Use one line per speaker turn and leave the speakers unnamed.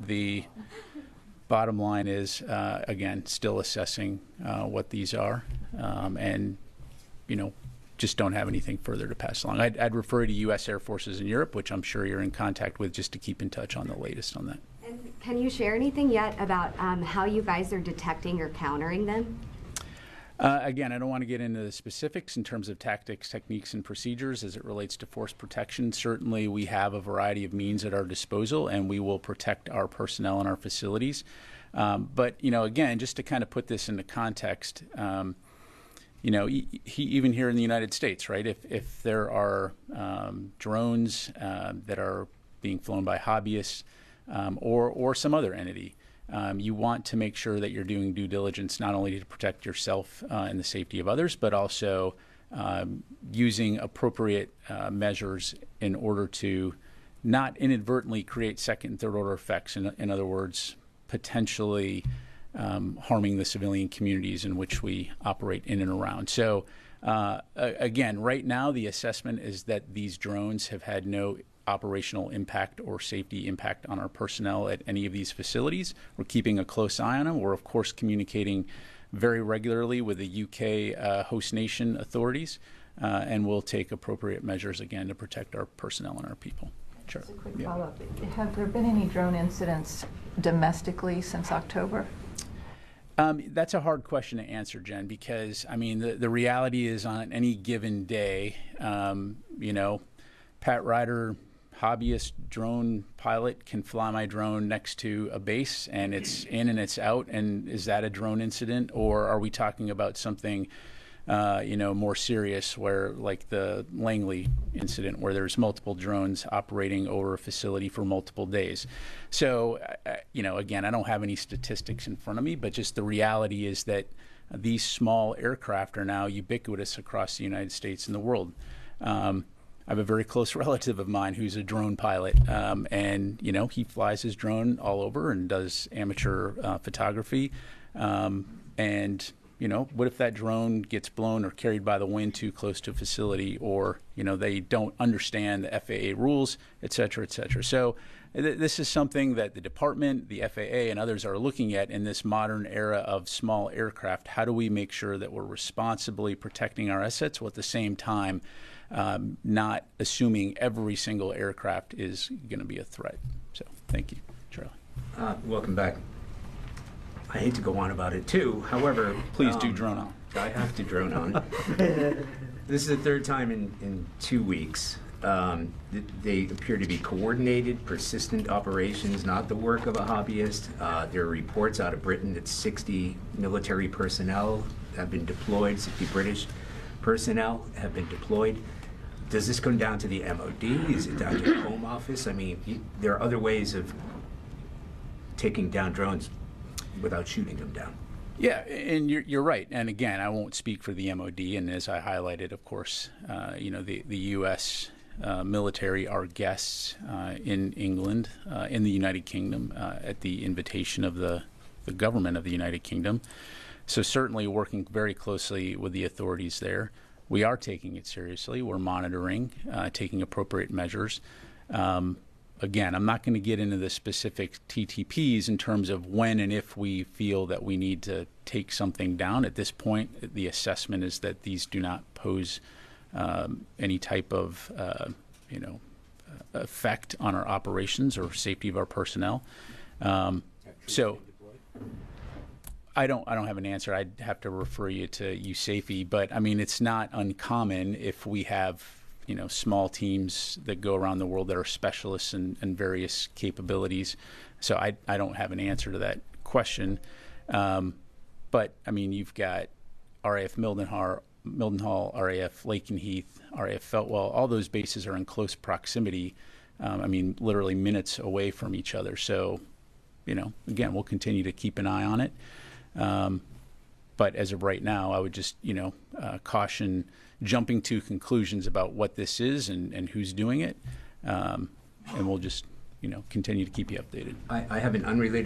the bottom line is, again, still assessing what these are, and, just don't have anything further to pass along. I'd refer you to U.S. Air Forces in Europe, which I'm sure you're in contact with, just to keep in touch on the latest on that.
And can you share anything yet about how you guys are detecting or countering them?
Again, I don't want to get into the specifics in terms of tactics, techniques, and procedures as it relates to force protection. Certainly, we have a variety of means at our disposal, and we will protect our personnel and our facilities. But, again, just to kind of put this into context, even here in the United States, right, if there are drones that are being flown by hobbyists or some other entity, you want to make sure that you're doing due diligence not only to protect yourself and the safety of others, but also using appropriate measures in order to not inadvertently create second and third order effects. In other words, potentially harming the civilian communities in which we operate in and around. So again, right now the assessment is that these drones have had no operational impact or safety impact on our personnel at any of these facilities. We're keeping a close eye on them. We're, of course, communicating very regularly with the UK host nation authorities, and we'll take appropriate measures, again, to protect our personnel and our people. Sure.
Just a quick follow-up. Have there been any drone incidents domestically since October?
That's a hard question to answer, Jen, because, the reality is on any given day, Pat Ryder, hobbyist drone pilot, can fly my drone next to a base and it's in and it's out, and is that a drone incident, or are we talking about something more serious, where like the Langley incident, where there's multiple drones operating over a facility for multiple days? So again, I don't have any statistics in front of me, but just the reality is that these small aircraft are now ubiquitous across the United States and the world. I have a very close relative of mine who's a drone pilot, and he flies his drone all over and does amateur photography. And what if that drone gets blown or carried by the wind too close to a facility, or they don't understand the FAA rules, et cetera, et cetera. So this is something that the department, the FAA, and others are looking at in this modern era of small aircraft. How do we make sure that we're responsibly protecting our assets while at the same time not assuming every single aircraft is going to be a threat? So thank you, Charlie.
Welcome back. I hate to go on about it too. However,
please do drone on.
I have to drone on. This is the third time in 2 weeks. They appear to be coordinated, persistent operations, not the work of a hobbyist. There are reports out of Britain that 60 military personnel have been deployed, 60 British personnel have been deployed. Does this come down to the MOD? Is it down to the Home Office? There are other ways of taking down drones without shooting them down.
Yeah, and you're right. And again, I won't speak for the MOD. And as I highlighted, of course, the U.S. Military are guests in England, in the United Kingdom, at the invitation of the government of the United Kingdom. So certainly working very closely with the authorities there. We are taking it seriously. We're monitoring, taking appropriate measures. Again, I'm not going to get into the specific TTPs in terms of when and if we feel that we need to take something down. At this point, the assessment is that these do not pose any type of effect on our operations or safety of our personnel. So I don't have an answer. I'd have to refer you to USAFE, but it's not uncommon if we have small teams that go around the world that are specialists in various capabilities. So I don't have an answer to that question. But you've got RAF Mildenhall, RAF Lakenheath, RAF Feltwell. All those bases are in close proximity. Literally minutes away from each other. So, again, we'll continue to keep an eye on it. But as of right now, I would just, caution jumping to conclusions about what this is and who's doing it. And we'll just, continue to keep you updated.
I have an unrelated